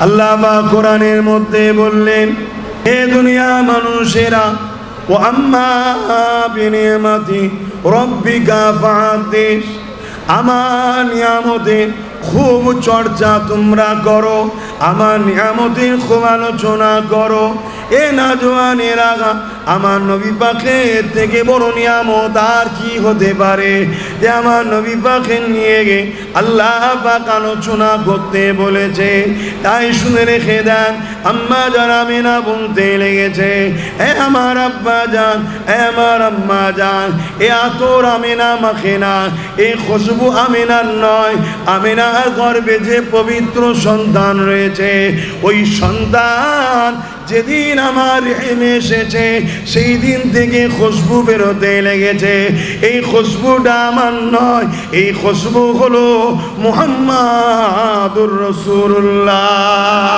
আল্লাহ পাক কোরআনের মধ্যে বললেন, হে দুনিয়া মানুষেরা, ও আম্মা বিনিয়ামাতি রব্বিকা ফাহাদ্দিস, আমার নিয়ামতের খুব চর্চা তোমরা করো, আমার নিয়ামতের খুব আলোচনা করো। এ নাজওয়ানেরা, আমার নবী পাকের থেকে বড় নিয়ামত আর কি হতে পারে যে আমার নবী পাকের নিয়ে গে আল্লাহ পাক আলোচনা করতে বলেছে। তাই শুনে রেখে দেন, আম্মা জান আমিনা বলতে লেগেছে, এ আমার আব্বা জান, এ আমার আম্মা জান, এ আতর আমিনা মাখে না, এ খুশবু আমিনার নয়, আমিনার গর্ভে যে পবিত্র সন্তান রয়েছে, ওই সন্তান যেদিন আমার রেহেমে এসেছে সেই দিন থেকে খুশবু বেরোতে লেগেছে। এই খুশবুটা আমার নয়, এই খুশবু হলো মুহাম্মাদুর রাসূলুল্লাহ।